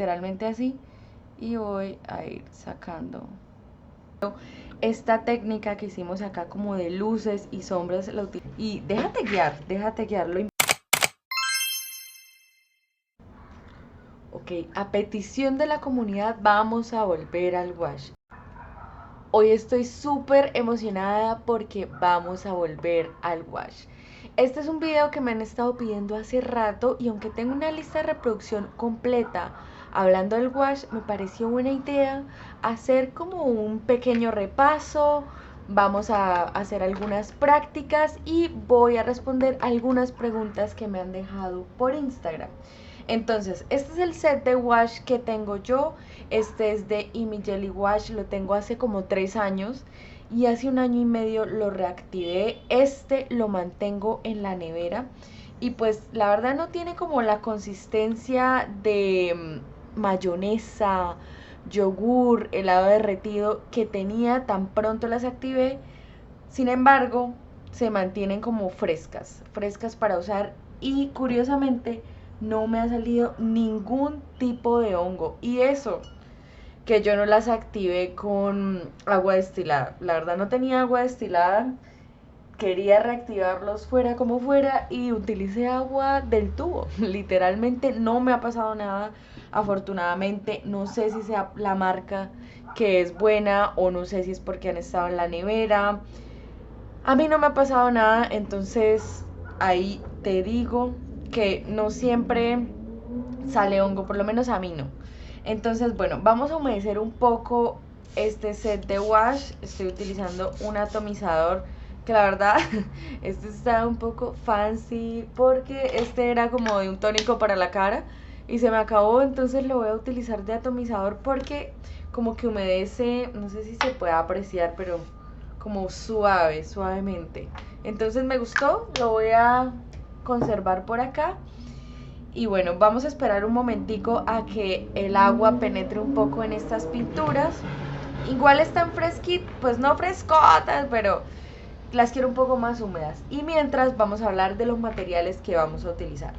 literalmente así, y voy a ir sacando esta técnica que hicimos acá como de luces y sombras. Y déjate guiar. Ok, a petición de la comunidad vamos a volver al wash. Hoy estoy súper emocionada porque vamos a volver al wash. Este es un video que me han estado pidiendo hace rato, y aunque tengo una lista de reproducción completa hablando del wash, me pareció buena idea hacer como un pequeño repaso. Vamos a hacer algunas prácticas y voy a responder algunas preguntas que me han dejado por Instagram. Entonces, este es el set de wash que tengo yo. Este es de Imi Jelly Wash, lo tengo hace como 3 años y hace 1 año y medio lo reactivé. Este lo mantengo en la nevera y pues la verdad no tiene como la consistencia de mayonesa, yogur, helado derretido que tenía tan pronto las activé. Sin embargo, se mantienen como frescas para usar, y curiosamente no me ha salido ningún tipo de hongo, y eso que yo no las activé con agua destilada. La verdad no tenía agua destilada, quería reactivarlos fuera como fuera y utilicé agua del tubo. Literalmente no me ha pasado nada, afortunadamente. No sé si sea la marca que es buena o no sé si es porque han estado en la nevera. A mí no me ha pasado nada, entonces ahí te digo que no siempre sale hongo, por lo menos a mí no. Entonces, bueno, vamos a humedecer un poco este set de wash. Estoy utilizando un atomizador que la verdad, este está un poco fancy porque este era como de un tónico para la cara y se me acabó, entonces lo voy a utilizar de atomizador porque como que humedece, no sé si se puede apreciar, pero como suavemente. Entonces me gustó, lo voy a conservar por acá. Y bueno, vamos a esperar un momentico a que el agua penetre un poco en estas pinturas. Igual están fresquitas, pues no frescotas, pero las quiero un poco más húmedas. Y mientras vamos a hablar de los materiales que vamos a utilizar.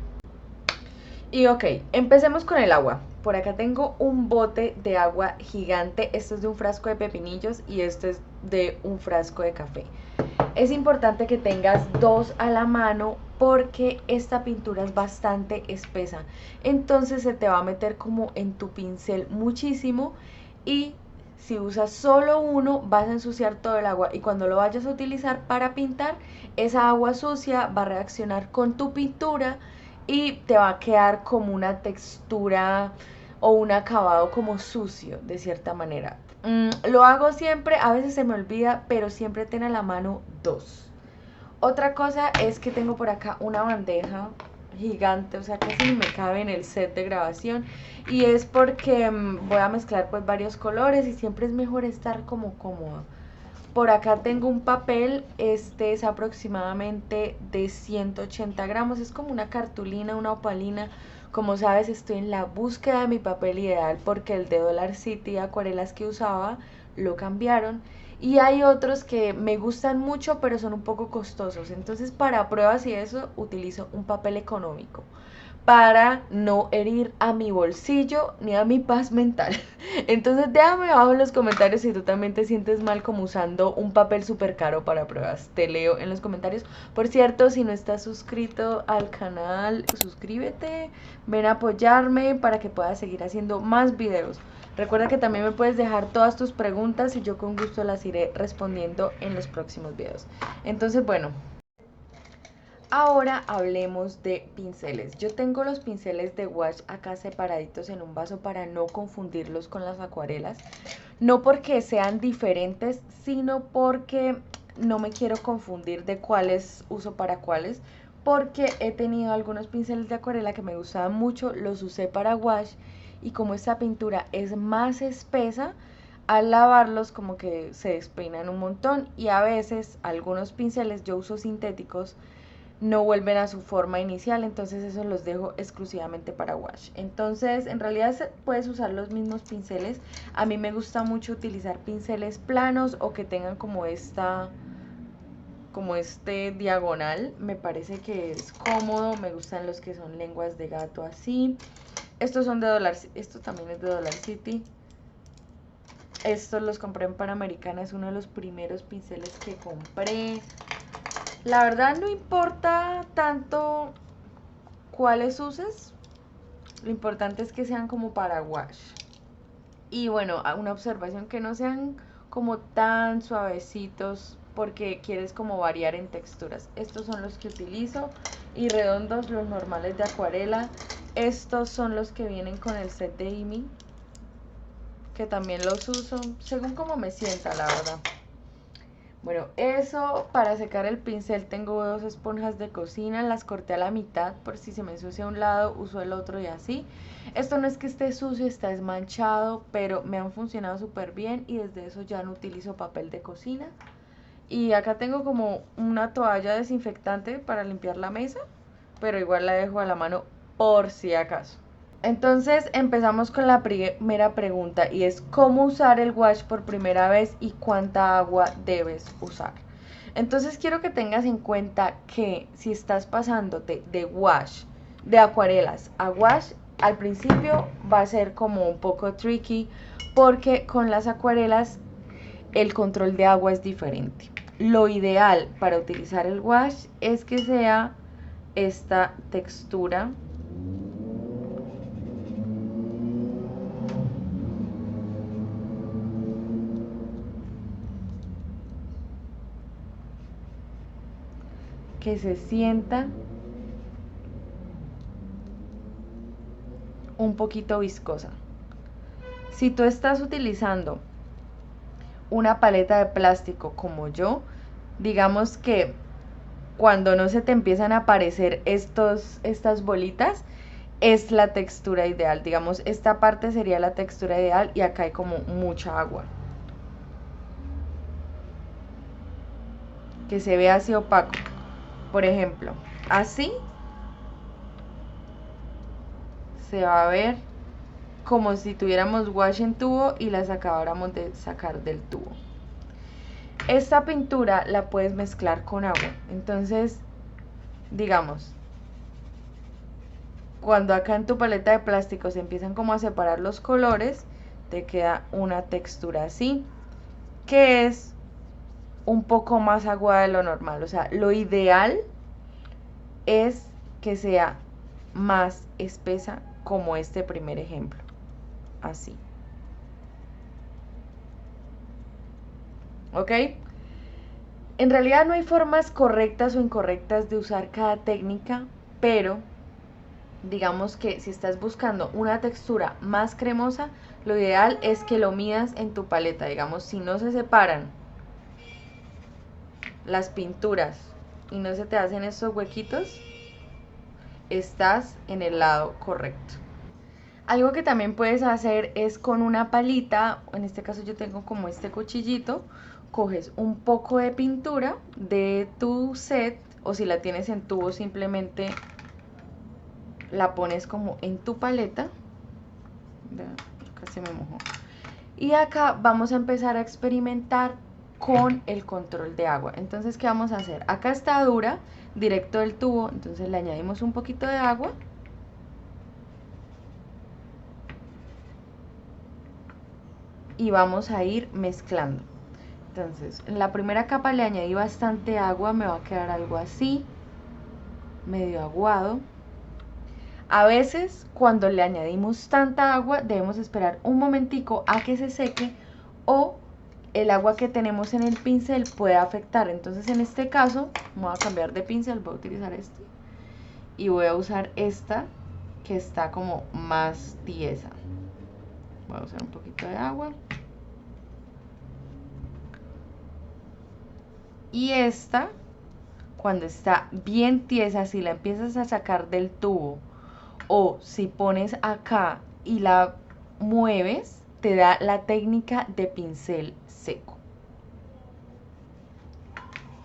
Y ok, empecemos con el agua. Por acá tengo un bote de agua gigante. Esto es de un frasco de pepinillos y esto es de un frasco de café. Es importante que tengas dos a la mano porque esta pintura es bastante espesa. Entonces se te va a meter como en tu pincel muchísimo, y si usas solo uno vas a ensuciar todo el agua, y cuando lo vayas a utilizar para pintar, esa agua sucia va a reaccionar con tu pintura y te va a quedar como una textura o un acabado como sucio de cierta manera. Lo hago siempre, a veces se me olvida, pero siempre ten a la mano dos. Otra cosa es que tengo por acá una bandeja gigante, o sea, casi ni me cabe en el set de grabación, y es porque voy a mezclar pues varios colores y siempre es mejor estar como cómoda. Por acá tengo un papel, este es aproximadamente de 180 gramos, es como una cartulina, una opalina. Como sabes, estoy en la búsqueda de mi papel ideal porque el de Dollar City acuarelas que usaba lo cambiaron, y hay otros que me gustan mucho pero son un poco costosos. Entonces, para pruebas y eso utilizo un papel económico para no herir a mi bolsillo ni a mi paz mental. Entonces déjame abajo en los comentarios si tú también te sientes mal como usando un papel súper caro para pruebas. Te leo en los comentarios. Por cierto, si no estás suscrito al canal, suscríbete, ven a apoyarme para que pueda seguir haciendo más videos. Recuerda que también me puedes dejar todas tus preguntas y yo con gusto las iré respondiendo en los próximos videos. Entonces, bueno, ahora hablemos de pinceles. Yo tengo los pinceles de wash acá separaditos en un vaso para no confundirlos con las acuarelas. No porque sean diferentes, sino porque no me quiero confundir de cuáles uso para cuáles. Porque he tenido algunos pinceles de acuarela que me gustaban mucho, los usé para wash, y como esta pintura es más espesa, al lavarlos como que se despeinan un montón, y a veces algunos pinceles yo uso sintéticos no vuelven a su forma inicial, entonces eso los dejo exclusivamente para wash. Entonces en realidad puedes usar los mismos pinceles. A mí me gusta mucho utilizar pinceles planos o que tengan como este diagonal, me parece que es cómodo. Me gustan los que son lenguas de gato así. Estos son de Dollar City, esto también es de Dollar City. Estos los compré en Panamericana, es uno de los primeros pinceles que compré. La verdad no importa tanto cuáles uses, lo importante es que sean como para wash. Y bueno, una observación, que no sean como tan suavecitos porque quieres como variar en texturas. Estos son los que utilizo, y redondos los normales de acuarela. Estos son los que vienen con el set de IMI, que también los uso según como me sienta, la verdad. Bueno, eso para secar el pincel. Tengo dos esponjas de cocina, las corté a la mitad por si se me ensucia un lado, uso el otro y así. Esto no es que esté sucio, está desmanchado, pero me han funcionado súper bien y desde eso ya no utilizo papel de cocina. Y acá tengo como una toalla desinfectante para limpiar la mesa, pero igual la dejo a la mano por si acaso. Entonces empezamos con la primera pregunta, y es cómo usar el wash por primera vez y cuánta agua debes usar. Entonces quiero que tengas en cuenta que si estás pasándote de wash, de acuarelas a wash, al principio va a ser como un poco tricky, porque con las acuarelas el control de agua es diferente. Lo ideal para utilizar el wash es que sea esta textura que se sienta un poquito viscosa. Si tú estás utilizando una paleta de plástico como yo, digamos que cuando no se te empiezan a aparecer estas bolitas, es la textura ideal. Digamos, esta parte sería la textura ideal y acá hay como mucha agua, que se ve así opaco. Por ejemplo, así se va a ver como si tuviéramos wash en tubo y las acabáramos de sacar del tubo. Esta pintura la puedes mezclar con agua. Entonces, digamos, cuando acá en tu paleta de plástico se empiezan como a separar los colores, te queda una textura así, que es un poco más aguada de lo normal. O sea, lo ideal es que sea más espesa, como este primer ejemplo, así. ¿Ok? En realidad no hay formas correctas o incorrectas de usar cada técnica, pero digamos que si estás buscando una textura más cremosa, lo ideal es que lo midas en tu paleta. Digamos, si no se separan las pinturas y no se te hacen estos huequitos, estás en el lado correcto. Algo que también puedes hacer es con una palita, en este caso yo tengo como este cuchillito, coges un poco de pintura de tu set, o si la tienes en tubo simplemente la pones como en tu paleta. Casi me mojó. Y acá vamos a empezar a experimentar con el control de agua. Entonces, ¿qué vamos a hacer? Acá está dura, directo del tubo, entonces le añadimos un poquito de agua. Y vamos a ir mezclando. Entonces, en la primera capa le añadí bastante agua, me va a quedar algo así, medio aguado. A veces, cuando le añadimos tanta agua, debemos esperar un momentico a que se seque, o el agua que tenemos en el pincel puede afectar. Entonces, en este caso, voy a cambiar de pincel, voy a utilizar este. Y voy a usar esta, que está como más tiesa. Voy a usar un poquito de agua. Y esta, cuando está bien tiesa, si la empiezas a sacar del tubo, o si pones acá y la mueves, te da la técnica de pincel seco.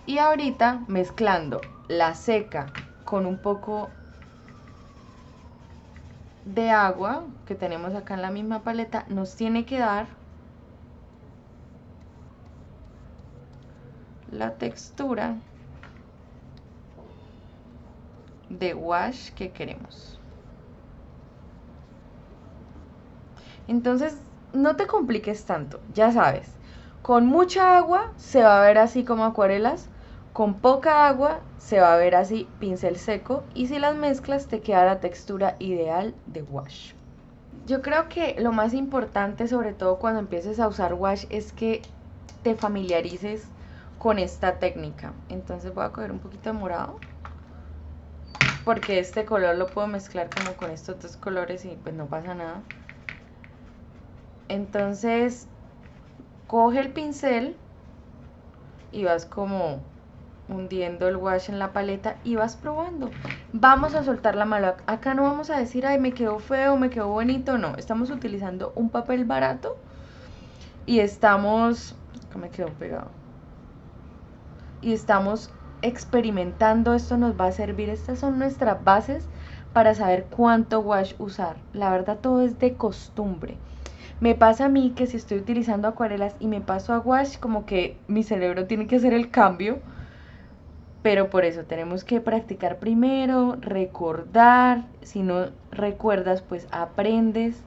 Y ahorita, mezclando la seca con un poco de agua que tenemos acá en la misma paleta, nos tiene que dar la textura de wash que queremos. Entonces, no te compliques tanto, ya sabes. Con mucha agua se va a ver así como acuarelas, con poca agua se va a ver así pincel seco y si las mezclas te queda la textura ideal de wash. Yo creo que lo más importante, sobre todo cuando empieces a usar wash, es que te familiarices con esta técnica. Entonces voy a coger un poquito de morado, porque este color lo puedo mezclar como con estos dos colores y pues no pasa nada. Entonces coge el pincel y vas como hundiendo el wash en la paleta y vas probando. Vamos a soltar la mano. Acá no vamos a decir, ay, me quedó feo, me quedó bonito. No, estamos utilizando un papel barato y estamos... Acá me quedó pegado. Y estamos experimentando. Esto nos va a servir. Estas son nuestras bases para saber cuánto wash usar. La verdad, todo es de costumbre. Me pasa a mí que si estoy utilizando acuarelas y me paso a wash, como que mi cerebro tiene que hacer el cambio. Pero por eso tenemos que practicar primero, recordar. Si no recuerdas, pues aprendes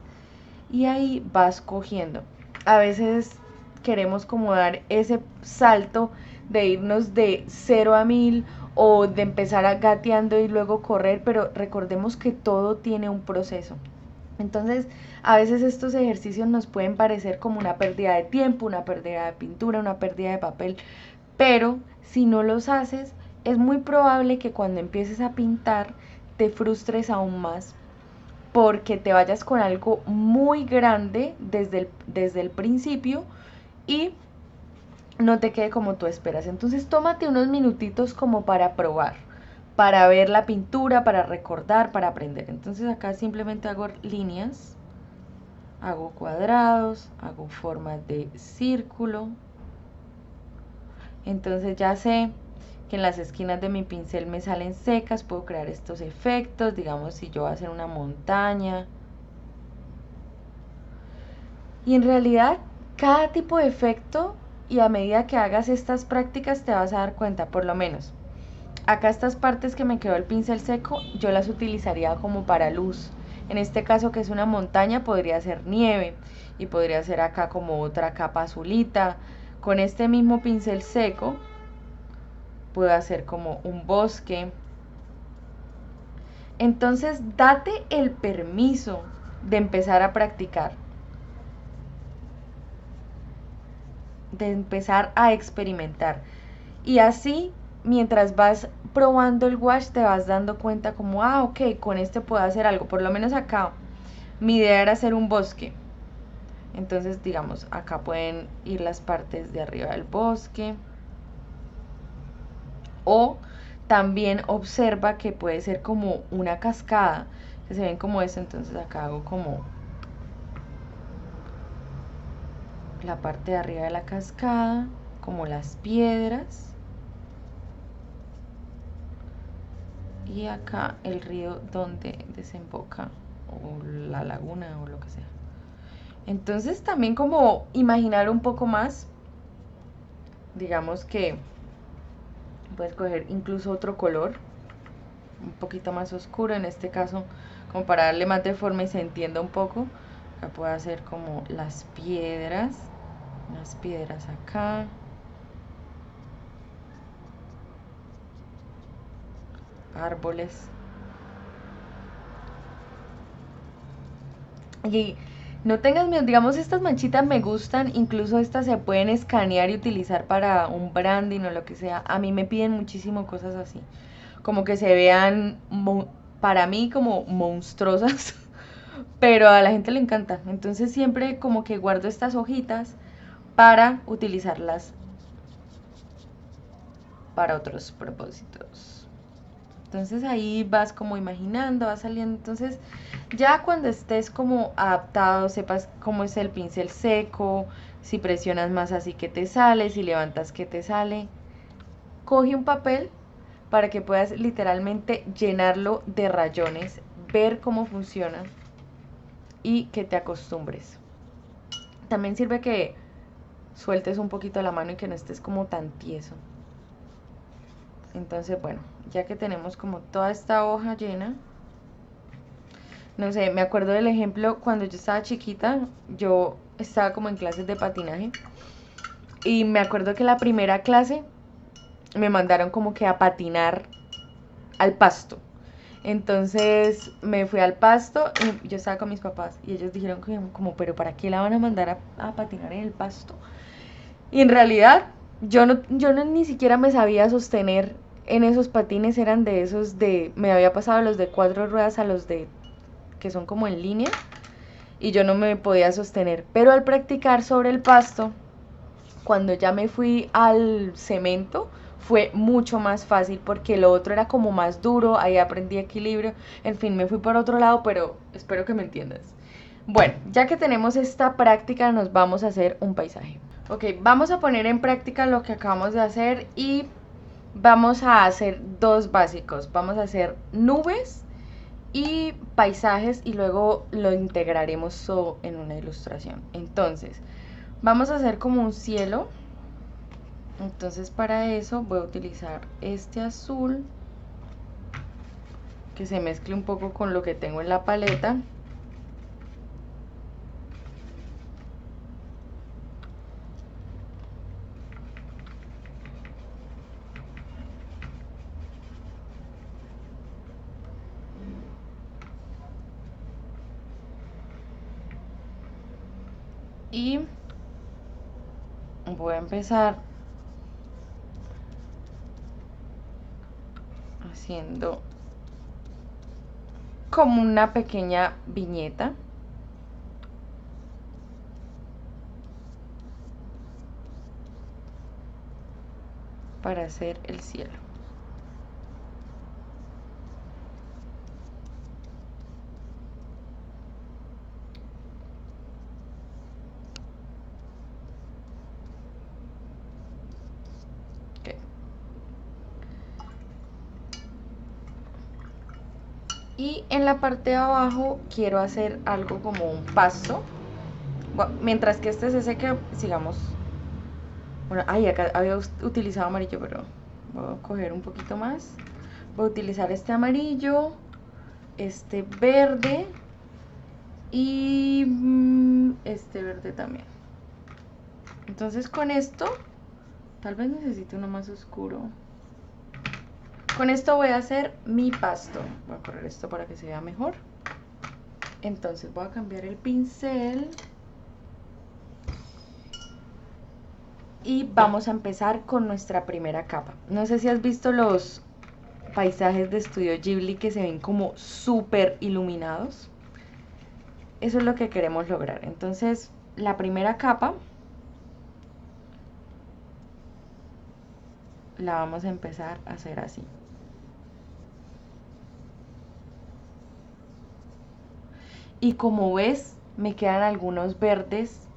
y ahí vas cogiendo. A veces queremos como dar ese salto de irnos de 0 a 1000 o de empezar a gateando y luego correr, pero recordemos que todo tiene un proceso. Entonces, a veces estos ejercicios nos pueden parecer como una pérdida de tiempo, una pérdida de pintura, una pérdida de papel, pero si no los haces, es muy probable que cuando empieces a pintar te frustres aún más porque te vayas con algo muy grande desde el principio y no te quede como tú esperas. Entonces tómate unos minutitos como para probar, para ver la pintura, para recordar, para aprender. Entonces acá simplemente hago líneas, hago cuadrados, hago formas de círculo. Entonces ya sé que en las esquinas de mi pincel me salen secas, puedo crear estos efectos, digamos si yo voy a hacer una montaña. Y en realidad cada tipo de efecto, y a medida que hagas estas prácticas te vas a dar cuenta, por lo menos acá estas partes que me quedó el pincel seco, yo las utilizaría como para luz. En este caso que es una montaña podría ser nieve y podría ser acá como otra capa azulita. Con este mismo pincel seco puedo hacer como un bosque. Entonces date el permiso de empezar a practicar, de empezar a experimentar. Y así, mientras vas probando el wash, te vas dando cuenta como, ah, ok, con este puedo hacer algo. Por lo menos acá, mi idea era hacer un bosque. Entonces, digamos, acá pueden ir las partes de arriba del bosque. O también observa que puede ser como una cascada, que se ven como esto. Entonces acá hago como la parte de arriba de la cascada, como las piedras. Y acá el río donde desemboca, o la laguna o lo que sea. Entonces también como imaginar un poco más, digamos que puedes coger incluso otro color, un poquito más oscuro, en este caso como para darle más de forma y se entienda un poco. Acá puedo hacer como las piedras acá. Árboles. Y no tengas miedo, digamos estas manchitas me gustan, incluso estas se pueden escanear y utilizar para un branding o lo que sea. A mí me piden muchísimo cosas así, como que se vean para mí como monstruosas, pero a la gente le encanta. Entonces siempre como que guardo estas hojitas para utilizarlas para otros propósitos. Entonces ahí vas como imaginando, va saliendo. Entonces ya cuando estés como adaptado, sepas cómo es el pincel seco, si presionas más así que te sale, si levantas que te sale, coge un papel para que puedas literalmente llenarlo de rayones, ver cómo funciona y que te acostumbres. También sirve que sueltes un poquito la mano y que no estés como tan tieso. Entonces, bueno, ya que tenemos como toda esta hoja llena, No sé, me acuerdo del ejemplo cuando yo estaba chiquita, yo estaba como en clases de patinaje y me acuerdo que la primera clase me mandaron como que a patinar al pasto. Entonces me fui al pasto y yo estaba con mis papás y ellos dijeron como, pero ¿para qué la van a mandar a patinar en el pasto? Y en realidad yo no ni siquiera me sabía sostener en esos patines, eran de esos me había pasado los de 4 ruedas a los de que son como en línea y yo no me podía sostener. Pero al practicar sobre el pasto, cuando ya me fui al cemento, fue mucho más fácil porque lo otro era como más duro, ahí aprendí equilibrio, en fin, me fui por otro lado, pero espero que me entiendas. Bueno, ya que tenemos esta práctica, nos vamos a hacer un paisaje. Ok, vamos a poner en práctica lo que acabamos de hacer y vamos a hacer dos básicos. Vamos a hacer nubes y paisajes y luego lo integraremos en una ilustración. Entonces, vamos a hacer como un cielo. Entonces para eso voy a utilizar este azul que se mezcle un poco con lo que tengo en la paleta. Y voy a empezar haciendo como una pequeña viñeta. Para hacer el cielo. Okay. Y en la parte de abajo quiero hacer algo como un pasto. Bueno, mientras que este se seque, sigamos. Bueno, ay, acá había utilizado amarillo, pero voy a coger un poquito más. Voy a utilizar este amarillo, este verde y este verde también. Entonces con esto, tal vez necesite uno más oscuro. Con esto voy a hacer mi pasto. Voy a correr esto para que se vea mejor. Entonces voy a cambiar el pincel. Y vamos a empezar con nuestra primera capa. No sé si has visto los paisajes de Estudio Ghibli que se ven como súper iluminados. Eso es lo que queremos lograr. Entonces, la primera capa la vamos a empezar a hacer así. Y como ves, me quedan algunos verdes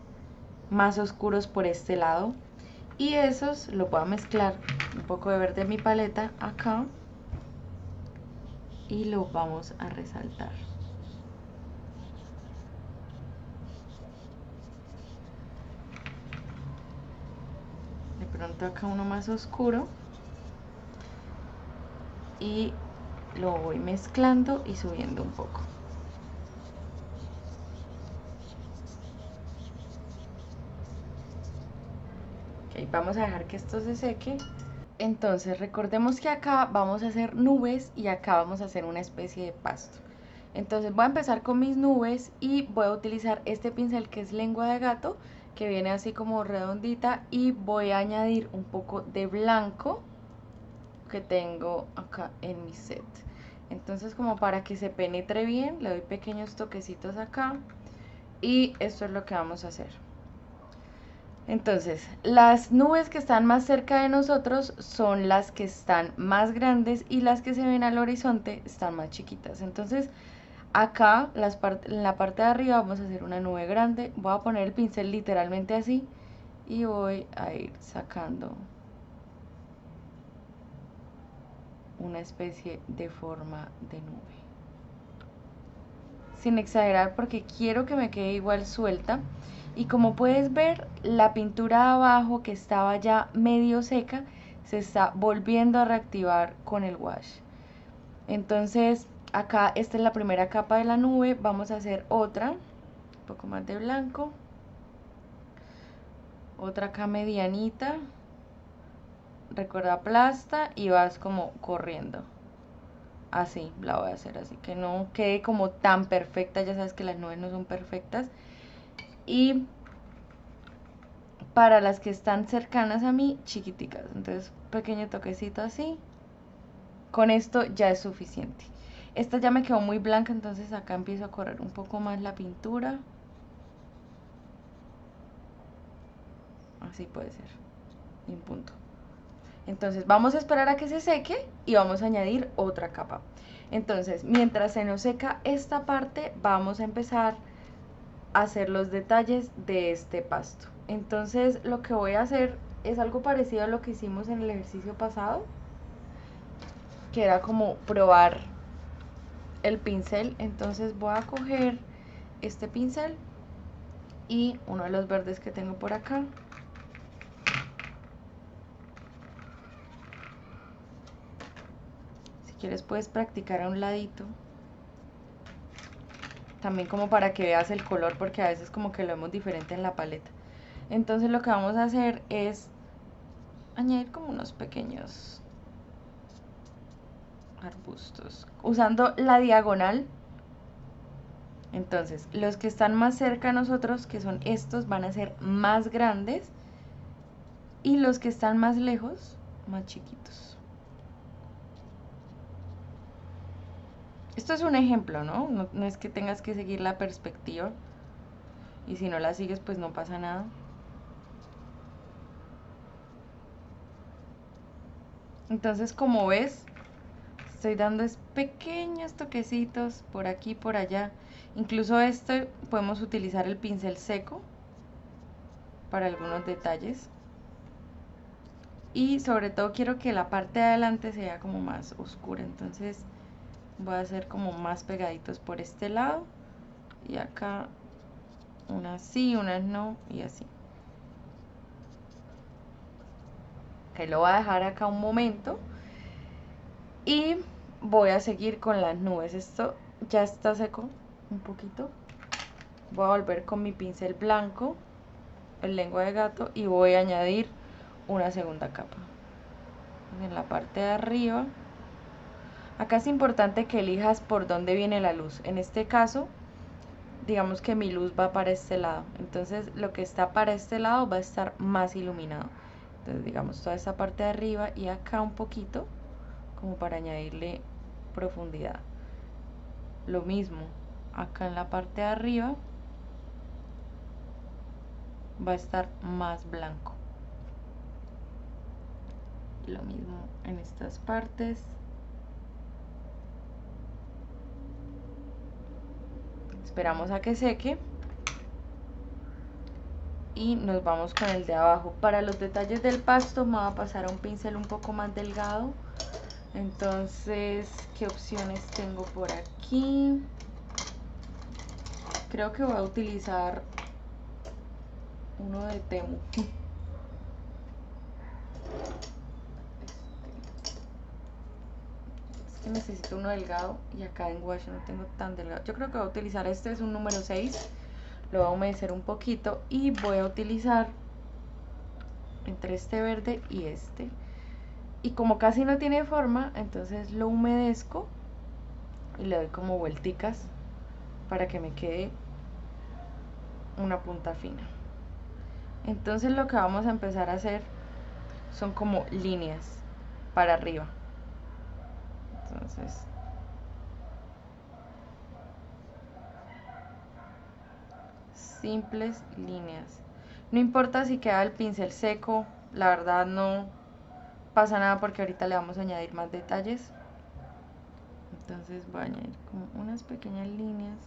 más oscuros por este lado. Y esos los voy a mezclar un poco de verde en mi paleta acá. Y los vamos a resaltar. De pronto acá uno más oscuro. Y lo voy mezclando y subiendo un poco. Ok, vamos a dejar que esto se seque. Entonces recordemos que acá vamos a hacer nubes y acá vamos a hacer una especie de pasto. Entonces voy a empezar con mis nubes y voy a utilizar este pincel que es lengua de gato, que viene así como redondita, y voy a añadir un poco de blanco que tengo acá en mi set. Entonces, como para que se penetre bien, le doy pequeños toquecitos acá y esto es lo que vamos a hacer. Entonces, las nubes que están más cerca de nosotros son las que están más grandes y las que se ven al horizonte están más chiquitas. Entonces, acá en la parte de arriba vamos a hacer una nube grande. Voy a poner el pincel literalmente así y voy a ir sacando una especie de forma de nube. Sin exagerar porque quiero que me quede igual suelta. Y como puedes ver, la pintura de abajo que estaba ya medio seca se está volviendo a reactivar con el wash. Entonces Acá esta es la primera capa de la nube, vamos a hacer otra, un poco más de blanco, otra acá medianita, recuerda aplasta y vas como corriendo, así la voy a hacer, así que no quede como tan perfecta, ya sabes que las nubes no son perfectas. Y para las que están cercanas a mí, chiquiticas, entonces pequeño toquecito así, con esto ya es suficiente. Esta ya me quedó muy blanca, entonces acá empiezo a correr un poco más la pintura. Así puede ser. Y un punto. Entonces vamos a esperar a que se seque y vamos a añadir otra capa. Entonces, mientras se nos seca esta parte, vamos a empezar a hacer los detalles de este pasto. Entonces, lo que voy a hacer es algo parecido a lo que hicimos en el ejercicio pasado, que era como probar el pincel. Entonces voy a coger este pincel y uno de los verdes que tengo por acá. Si quieres puedes practicar a un ladito, también como para que veas el color, porque a veces como que lo vemos diferente en la paleta. Entonces lo que vamos a hacer es añadir como unos pequeños arbustos, usando la diagonal. Entonces, los que están más cerca a nosotros, que son estos, van a ser más grandes, y los que están más lejos, más chiquitos. Esto es un ejemplo, ¿no? No es que tengas que seguir la perspectiva, y si no la sigues, pues no pasa nada. Entonces, como ves, estoy dando pequeños toquecitos por aquí y por allá. Incluso este podemos utilizar el pincel seco para algunos detalles. Y sobre todo quiero que la parte de adelante sea como más oscura. Entonces voy a hacer como más pegaditos por este lado. Y acá unas sí, unas no, y así. Que lo voy a dejar acá un momento. Y voy a seguir con las nubes. Esto ya está seco un poquito. Voy a volver con mi pincel blanco, el lengua de gato, y voy a añadir una segunda capa en la parte de arriba. Acá es importante que elijas por dónde viene la luz. En este caso, digamos que mi luz va para este lado, entonces lo que está para este lado va a estar más iluminado. Entonces digamos toda esta parte de arriba y acá un poquito, como para añadirle profundidad. Lo mismo acá en la parte de arriba, va a estar más blanco. Lo mismo en estas partes. Esperamos a que seque y nos vamos con el de abajo. Para los detalles del pasto me voy a pasar a un pincel un poco más delgado. Entonces, ¿qué opciones tengo por aquí? Creo que voy a utilizar uno de Temu. Es que necesito uno delgado y acá en wash no tengo tan delgado. Yo creo que voy a utilizar este, es un número 6. Lo voy a humedecer un poquito y voy a utilizar entre este verde y este. Y como casi no tiene forma, entonces lo humedezco y le doy como vuelticas para que me quede una punta fina. Entonces lo que vamos a empezar a hacer son como líneas para arriba. Entonces simples líneas. No importa si queda el pincel seco, la verdad no pasa nada porque ahorita le vamos a añadir más detalles. Entonces voy a añadir como unas pequeñas líneas.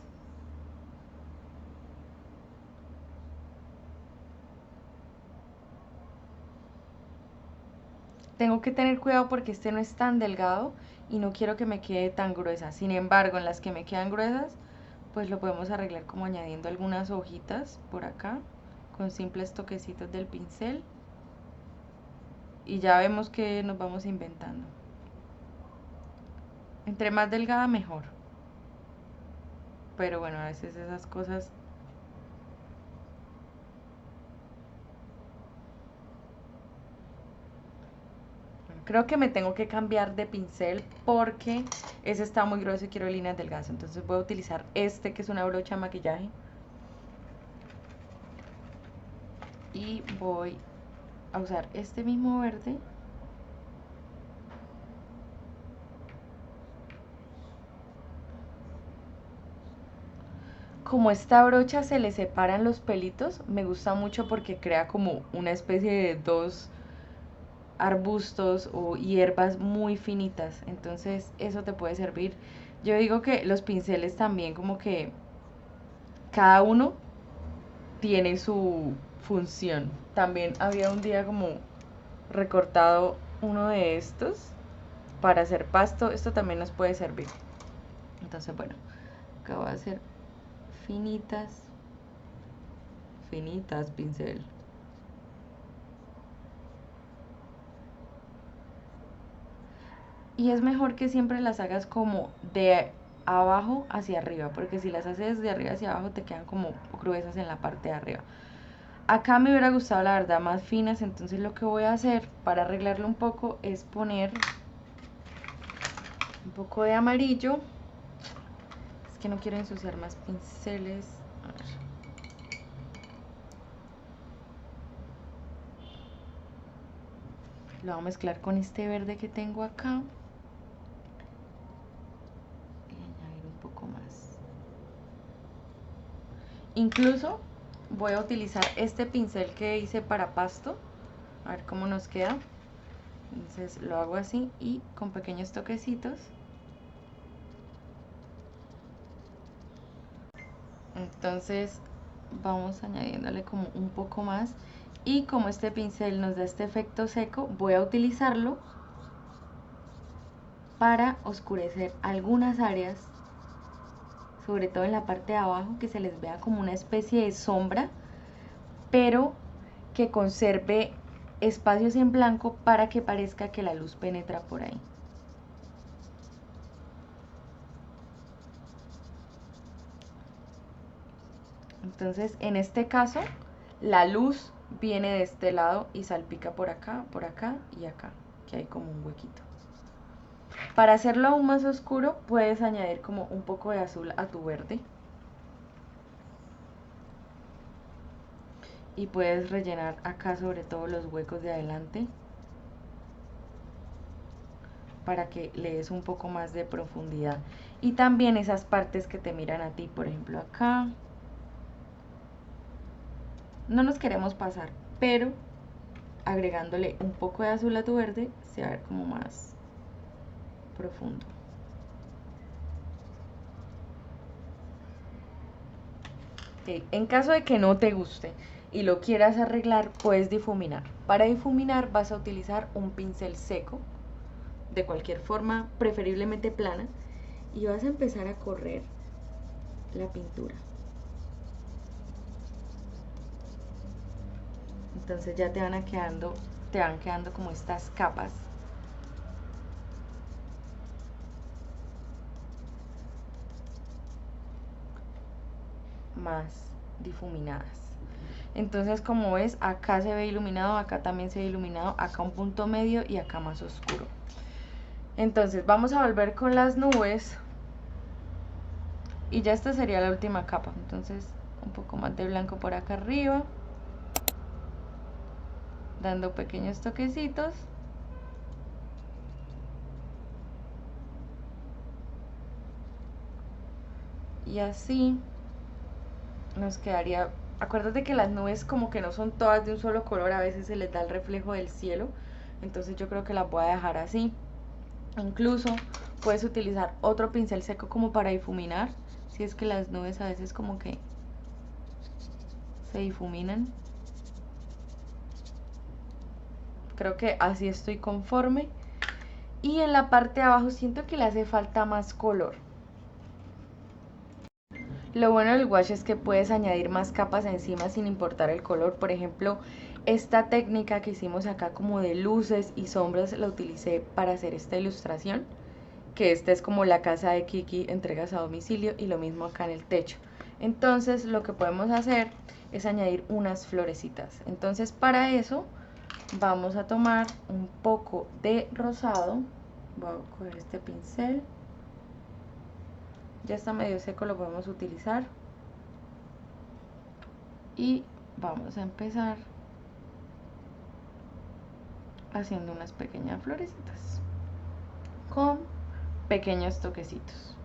Tengo que tener cuidado porque este no es tan delgado y no quiero que me quede tan gruesa. Sin embargo, en las que me quedan gruesas, pues lo podemos arreglar como añadiendo algunas hojitas por acá con simples toquecitos del pincel y ya vemos que nos vamos inventando. Entre más delgada mejor. pero bueno, a veces esas cosas. Creo que me tengo que cambiar de pincel porque ese está muy grueso y quiero líneas delgadas. Entonces voy a utilizar este que es una brocha de maquillaje. Y voy a usar este mismo verde. Como esta brocha se le separan los pelitos, me gusta mucho porque crea como una especie de dos arbustos o hierbas muy finitas. Entonces eso te puede servir. Yo digo que los pinceles también como que cada uno tiene su función. También había un día como recortado uno de estos para hacer pasto. Esto también nos puede servir. Entonces bueno, acá voy a hacer finitas, finitas pincel. Y es mejor que siempre las hagas como de abajo hacia arriba, porque si las haces de arriba hacia abajo te quedan como gruesas en la parte de arriba. Acá me hubiera gustado la verdad más finas, entonces lo que voy a hacer para arreglarlo un poco es poner un poco de amarillo. Es que no quiero ensuciar más pinceles. A ver. Lo voy a mezclar con este verde que tengo acá. Y añadir un poco más. Incluso voy a utilizar este pincel que hice para pasto. A ver cómo nos queda. Entonces lo hago así y con pequeños toquecitos. Entonces vamos añadiéndole como un poco más. Y como este pincel nos da este efecto seco, voy a utilizarlo para oscurecer algunas áreas, sobre todo en la parte de abajo, que se les vea como una especie de sombra, pero que conserve espacios en blanco para que parezca que la luz penetra por ahí. Entonces, en este caso, la luz viene de este lado y salpica por acá y acá, que hay como un huequito. Para hacerlo aún más oscuro, puedes añadir como un poco de azul a tu verde. Y puedes rellenar acá sobre todo los huecos de adelante para que le des un poco más de profundidad. Y también esas partes que te miran a ti, por ejemplo acá. No nos queremos pasar, pero agregándole un poco de azul a tu verde se va a ver como más profundo. Okay. En caso de que no te guste y lo quieras arreglar, puedes difuminar. Para difuminar vas a utilizar un pincel seco, de cualquier forma, preferiblemente plana, y vas a empezar a correr la pintura. Entonces ya te van quedando como estas capas. Más difuminadas. Entonces, como ves, acá se ve iluminado, acá también se ve iluminado, acá un punto medio y acá más oscuro. Entonces vamos a volver con las nubes y ya esta sería la última capa. Entonces un poco más de blanco por acá arriba, dando pequeños toquecitos. Y así nos quedaría. Acuérdate que las nubes como que no son todas de un solo color, a veces se les da el reflejo del cielo, entonces yo creo que las voy a dejar así. Incluso puedes utilizar otro pincel seco como para difuminar, si es que las nubes a veces como que se difuminan. Creo que así estoy conforme. Y en la parte de abajo siento que le hace falta más color. Lo bueno del wash es que puedes añadir más capas encima sin importar el color. Por ejemplo, esta técnica que hicimos acá como de luces y sombras la utilicé para hacer esta ilustración. que esta es como la casa de Kiki, entregas a domicilio, y lo mismo acá en el techo. Entonces lo que podemos hacer es añadir unas florecitas. Entonces para eso vamos a tomar un poco de rosado. Voy a coger este pincel, ya está medio seco, lo podemos utilizar, y vamos a empezar haciendo unas pequeñas florecitas con pequeños toquecitos.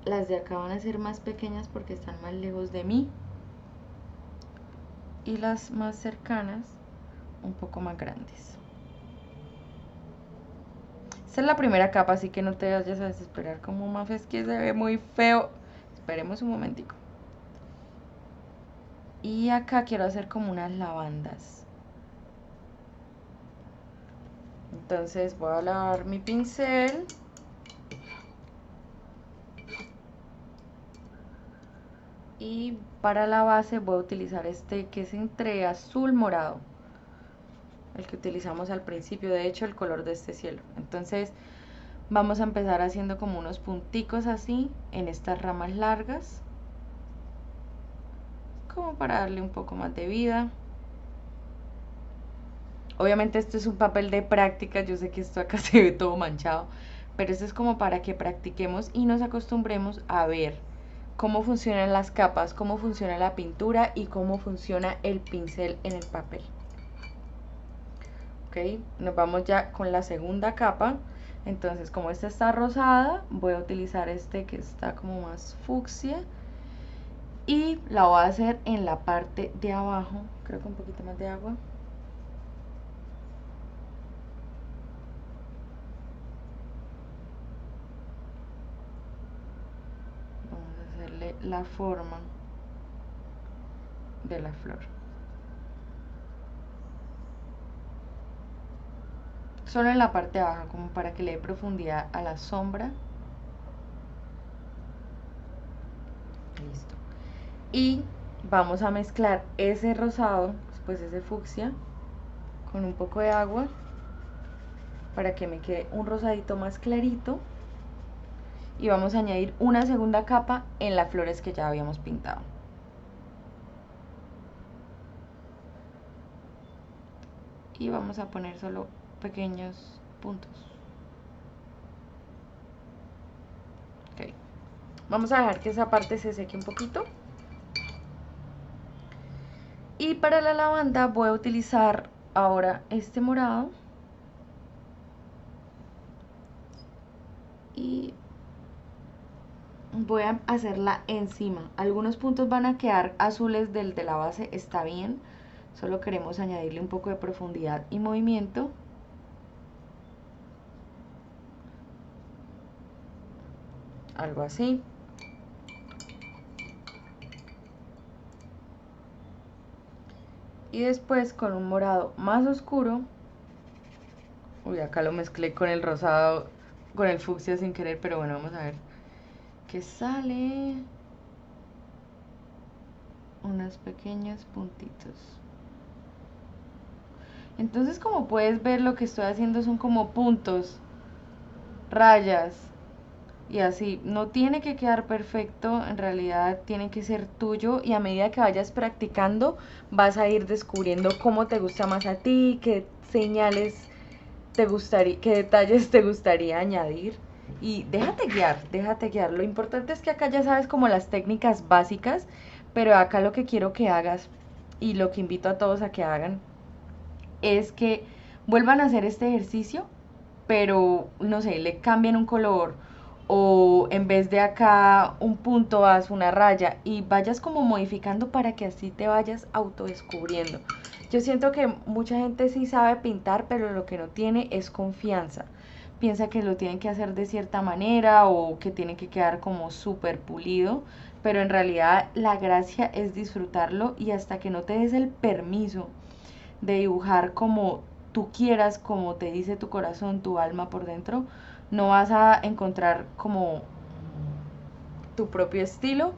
Las de acá van a ser más pequeñas porque están más lejos de mí, y las más cercanas un poco más grandes. Esta es la primera capa, así que no te vayas a desesperar como Mafe, es que se ve muy feo. Esperemos un momentico. Y acá quiero hacer como unas lavandas. Entonces voy a lavar mi pincel. Y para la base voy a utilizar este que es entre azul morado, el que utilizamos al principio, de hecho el color de este cielo. Entonces vamos a empezar haciendo como unos punticos así en estas ramas largas, como para darle un poco más de vida. Obviamente esto es un papel de práctica, yo sé que esto acá se ve todo manchado, pero esto es como para que practiquemos y nos acostumbremos a ver cómo funcionan las capas, cómo funciona la pintura y cómo funciona el pincel en el papel. Ok, nos vamos ya con la segunda capa. Entonces, como esta está rosada, voy a utilizar este que está como más fucsia, y la voy a hacer en la parte de abajo. Creo que un poquito más de agua. Vamos a hacerle la forma de la flor. Solo en la parte baja, como para que le dé profundidad a la sombra. Listo. Y vamos a mezclar ese rosado, pues ese fucsia, con un poco de agua para que me quede un rosadito más clarito. Y vamos a añadir una segunda capa en las flores que ya habíamos pintado. Y vamos a poner solo pequeños puntos. Ok. Vamos a dejar que esa parte se seque un poquito. Y para la lavanda voy a utilizar ahora este morado. Y voy a hacerla encima. Algunos puntos van a quedar azules del de la base, está bien. Solo queremos añadirle un poco de profundidad y movimiento. Algo así. Y después con un morado más oscuro. Uy, acá lo mezclé con el rosado, con el fucsia sin querer, pero bueno, vamos a ver qué sale. Unos pequeños puntitos. Entonces, como puedes ver, lo que estoy haciendo son como puntos, rayas, y así. No tiene que quedar perfecto, en realidad tiene que ser tuyo, y a medida que vayas practicando vas a ir descubriendo cómo te gusta más a ti, qué señales te gustaría, qué detalles te gustaría añadir. Y déjate guiar, déjate guiar. Lo importante es que acá ya sabes como las técnicas básicas, pero acá lo que quiero que hagas, y lo que invito a todos a que hagan, es que vuelvan a hacer este ejercicio, pero no sé, le cambian un color, o en vez de acá un punto haz una raya, y vayas como modificando para que así te vayas autodescubriendo. Yo siento que mucha gente sí sabe pintar, pero lo que no tiene es confianza. Piensa que lo tienen que hacer de cierta manera o que tiene que quedar como súper pulido, pero en realidad la gracia es disfrutarlo, y hasta que no te des el permiso de dibujar como tú quieras, como te dice tu corazón, tu alma por dentro, no vas a encontrar como tu propio estilo,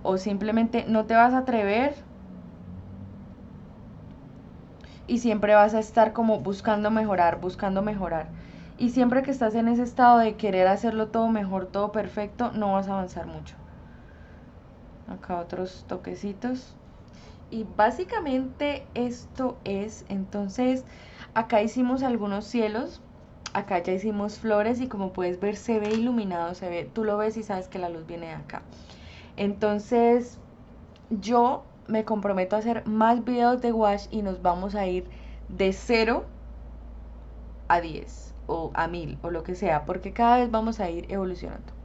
o simplemente no te vas a atrever. y siempre vas a estar como buscando mejorar, buscando mejorar. Y siempre que estás en ese estado de querer hacerlo todo mejor, todo perfecto, no vas a avanzar mucho. Acá otros toquecitos. Y básicamente esto es, entonces, acá hicimos algunos cielos, acá ya hicimos flores y como puedes ver se ve iluminado, se ve, tú lo ves y sabes que la luz viene de acá. Entonces, yo me comprometo a hacer más videos de wash y nos vamos a ir de 0 a 10 o a 1000 o lo que sea, porque cada vez vamos a ir evolucionando.